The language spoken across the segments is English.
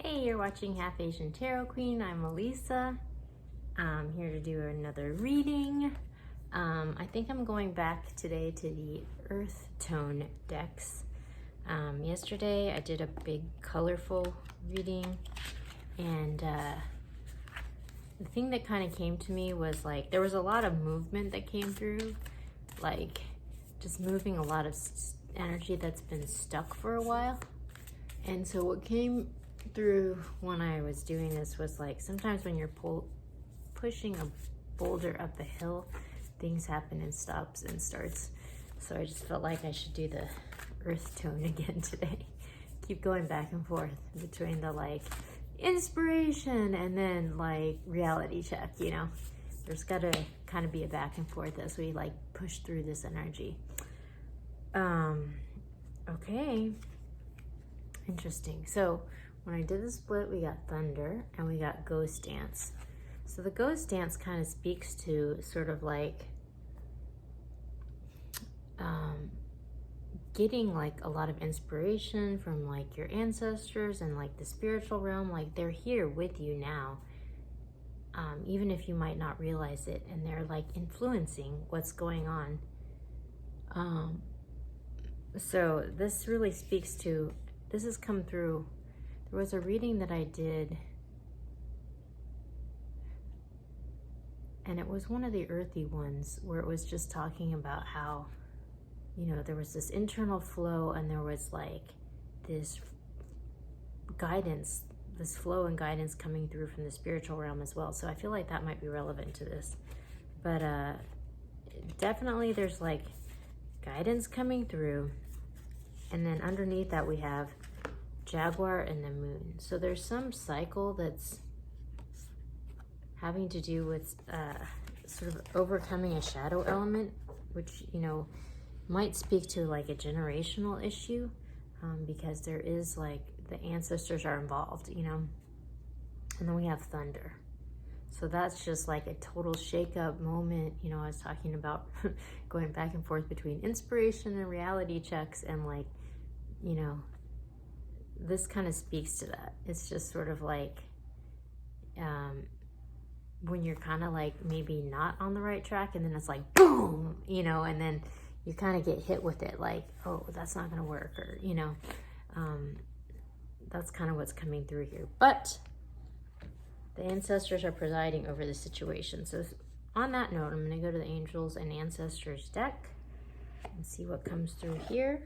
Hey, you're watching Half Asian Tarot Queen. I'm Elisa. I'm here to do another reading. I think I'm going back today to the Earth Tone decks. Yesterday I did a big colorful reading, and the thing that kind of came to me was like there was a lot of movement that came through, like just moving a lot of energy that's been stuck for a while. And so what came through when I was doing this was like sometimes when you're pushing a boulder up a hill, things happen and stops and starts. So I just felt like I should do the Earth Tone again today. Keep going back and forth between the like inspiration and then like reality check, you know. There's gotta kind of be a back and forth as we like push through this energy. Okay. Interesting. So when I did the split, we got Thunder and we got Ghost Dance. So the Ghost Dance kind of speaks to sort of like getting like a lot of inspiration from like your ancestors and like the spiritual realm. Like they're here with you now, even if you might not realize it, and they're like influencing what's going on. So this really speaks to, this has come through. There was a reading that I did, and it was one of the earthy ones where it was just talking about how, you know, there was this internal flow and there was like this guidance, this flow and guidance coming through from the spiritual realm as well. So I feel like that might be relevant to this. But definitely there's like guidance coming through. And then underneath that we have Jaguar and the Moon. So there's some cycle that's having to do with sort of overcoming a shadow element, which, you know, might speak to like a generational issue, because there is like the ancestors are involved, you know. And then we have Thunder. So that's just like a total shake-up moment. You know, I was talking about going back and forth between inspiration and reality checks, and like, you know, this kind of speaks to that. It's just sort of like when you're kind of like maybe not on the right track, and then it's like boom, you know, and then you kind of get hit with it like, oh, that's not gonna work, or, you know, that's kind of what's coming through here. But the ancestors are presiding over the situation. So on that note, I'm gonna go to the Angels and Ancestors deck and see what comes through here,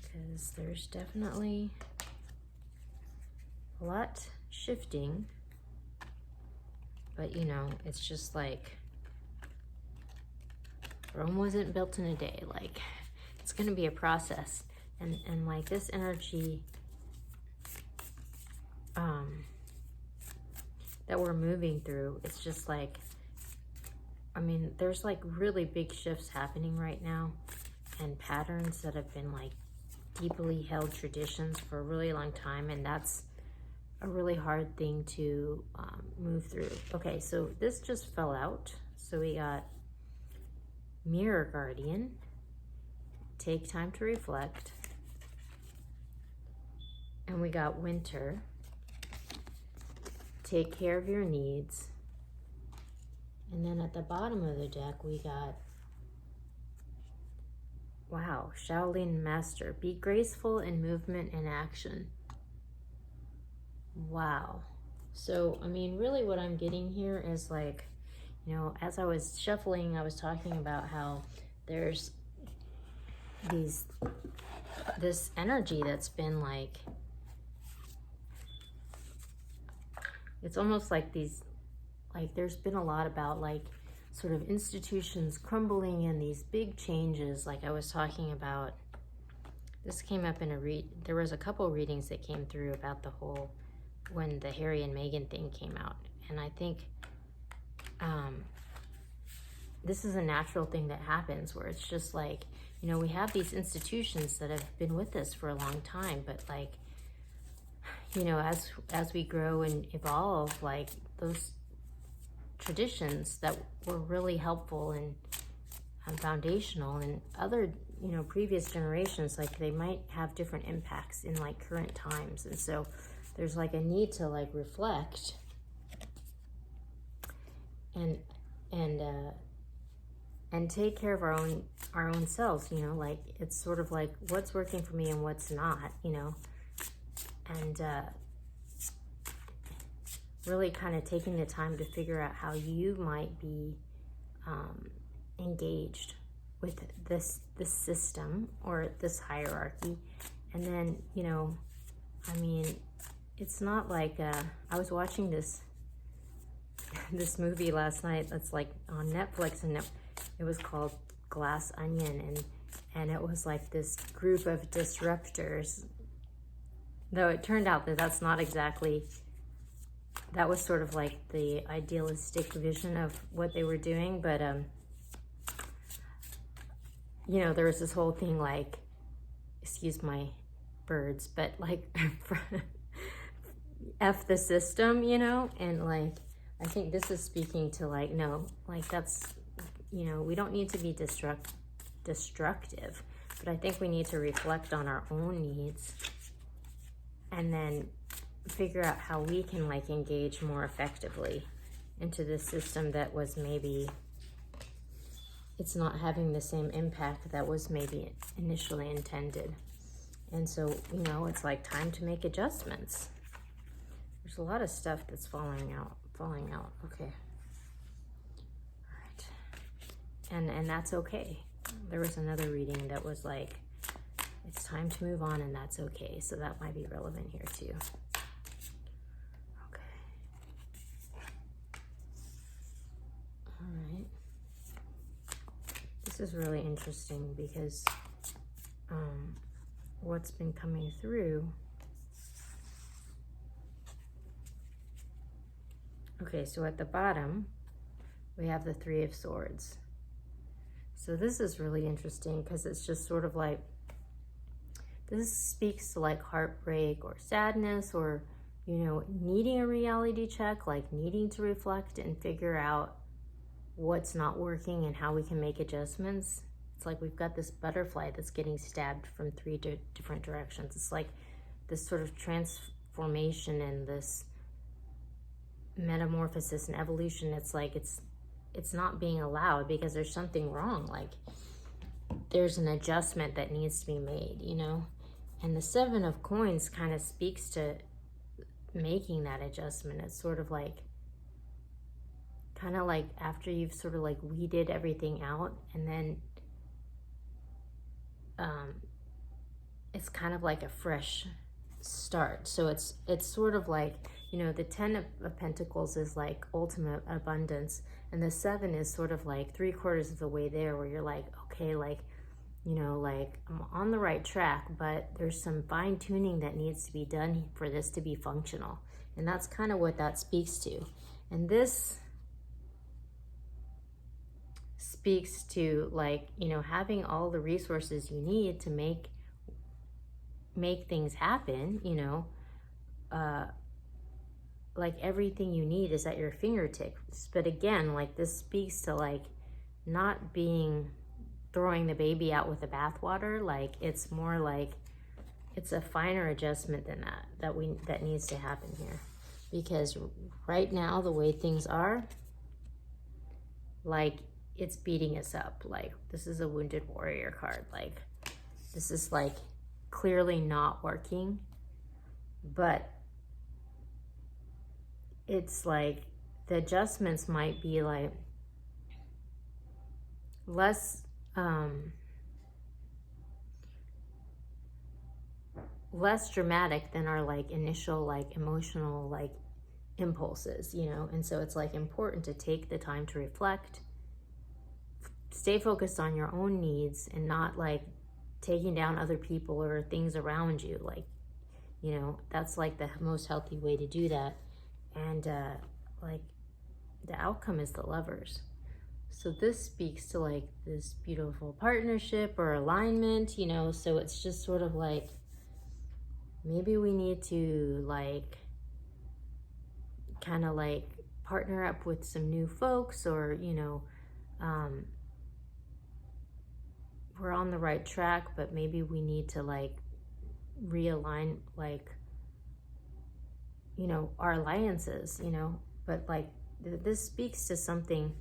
because there's definitely a lot shifting, but you know, it's just like Rome wasn't built in a day. Like it's gonna be a process, and like this energy that we're moving through, it's just like, I mean, there's like really big shifts happening right now, and patterns that have been like deeply held traditions for a really long time, and that's a really hard thing to move through. Okay, so this just fell out. So we got Mirror Guardian, take time to reflect, and we got Winter, take care of your needs, and then at the bottom of the deck we got, wow, Shaolin Master, be graceful in movement and action. Wow. So I mean, really what I'm getting here is like, you know, as I was shuffling, I was talking about how there's this energy that's been like, it's almost like these, like there's been a lot about like sort of institutions crumbling and these big changes. Like I was talking about, this came up in there was a couple readings that came through about the whole, when the Harry and Meghan thing came out. And I think this is a natural thing that happens, where it's just like, you know, we have these institutions that have been with us for a long time, but like, you know, as we grow and evolve, like those traditions that were really helpful and foundational, and other, you know, previous generations, like they might have different impacts in like current times. And so there's like a need to like reflect and take care of our own selves, you know, like it's sort of like what's working for me and what's not, you know, and really kind of taking the time to figure out how you might be engaged with this system or this hierarchy. And then, you know, I mean, it's not like I was watching this movie last night that's like on Netflix, and it was called Glass Onion, and it was like this group of disruptors, though it turned out that that's not exactly, that was sort of like the idealistic vision of what they were doing. But you know, there was this whole thing like, excuse my birds, but like F the system, you know. And like I think this is speaking to like, no, like that's, you know, we don't need to be destructive, but I think we need to reflect on our own needs and then figure out how we can like engage more effectively into this system that was maybe, it's not having the same impact that was maybe initially intended. And so, you know, it's like time to make adjustments. There's a lot of stuff that's falling out. Okay. All right. And that's okay. There was another reading that was like, it's time to move on and that's okay. So that might be relevant here too. Okay. All right. This is really interesting because what's been coming through. Okay, so at the bottom, we have the Three of Swords. So this is really interesting because it's just sort of like, this speaks to like heartbreak or sadness or, you know, needing a reality check, like needing to reflect and figure out what's not working and how we can make adjustments. It's like we've got this butterfly that's getting stabbed from three different directions. It's like this sort of transformation and this metamorphosis and evolution. It's like it's not being allowed because there's something wrong. Like there's an adjustment that needs to be made, you know. And the Seven of Coins kind of speaks to making that adjustment. It's sort of like, kind of like after you've sort of like weeded everything out, and then it's kind of like a fresh start. So it's sort of like, you know, the Ten of Pentacles is like ultimate abundance, and the Seven is sort of like 3/4 of the way there, where you're like, okay, like, you know, like I'm on the right track, but there's some fine tuning that needs to be done for this to be functional. And that's kind of what that speaks to. And this speaks to like, you know, having all the resources you need to make things happen, you know, like everything you need is at your fingertips. But again, like this speaks to like not throwing the baby out with the bathwater. Like it's more like it's a finer adjustment than that needs to happen here. Because right now, the way things are, like it's beating us up. Like this is a wounded warrior card. Like this is like clearly not working, but it's like the adjustments might be like less dramatic than our like initial like emotional like impulses, you know. And so it's like important to take the time to reflect, stay focused on your own needs and not like taking down other people or things around you. Like, you know, that's like the most healthy way to do that. And like the outcome is the Lovers. So this speaks to like this beautiful partnership or alignment, you know. So it's just sort of like maybe we need to like kind of like partner up with some new folks, or, you know, we're on the right track, but maybe we need to like realign, like, you know, our alliances, you know, but like this speaks to something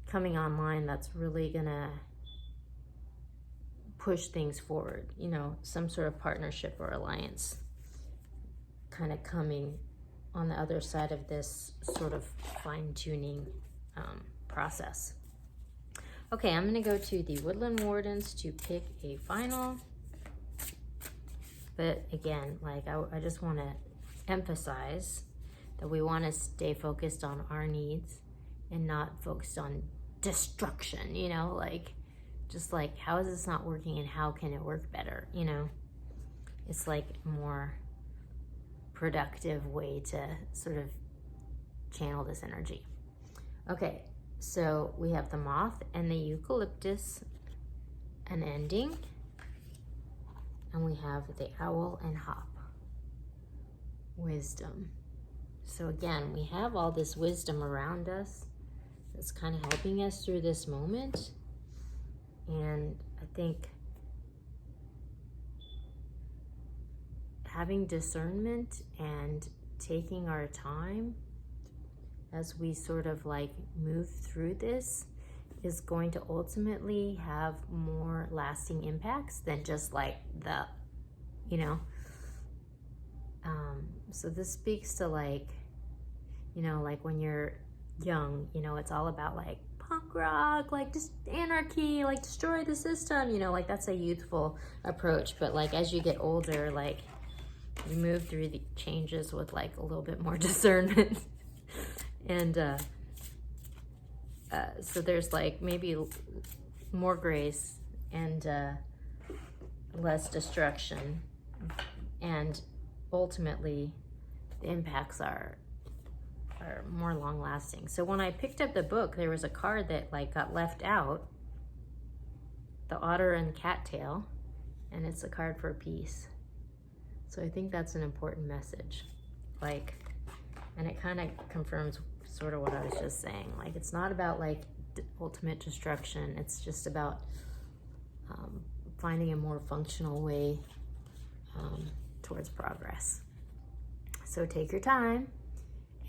coming online that's really gonna push things forward, you know, some sort of partnership or alliance kind of coming on the other side of this sort of fine-tuning process. Okay, I'm gonna go to the Woodland Wardens to pick a final. But again, like I just wanna emphasize that we wanna stay focused on our needs and not focused on destruction, you know, like, just like, how is this not working and how can it work better, you know? It's like a more productive way to sort of channel this energy. Okay, so we have the moth and the eucalyptus, an ending, and we have the owl and hop, wisdom. So again, we have all this wisdom around us that's kind of helping us through this moment. And I think having discernment and taking our time as we sort of like move through this is going to ultimately have more lasting impacts than just like the, you know, so this speaks to like, you know, like when you're young, you know, it's all about like punk rock, like just anarchy, like destroy the system, you know, like that's a youthful approach. But like as you get older, like you move through the changes with like a little bit more discernment. And so there's like maybe more grace and less destruction, and ultimately the impacts are more long lasting. So when I picked up the book, there was a card that like got left out, the otter and cattail, and it's a card for peace. So I think that's an important message, like, and it kind of confirms sort of what I was just saying. Like, it's not about like ultimate destruction. It's just about finding a more functional way towards progress. So take your time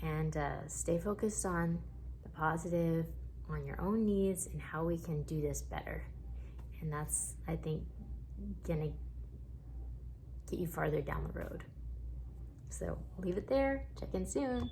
and stay focused on the positive, on your own needs and how we can do this better. And that's, I think, gonna get you farther down the road. So leave it there, check in soon.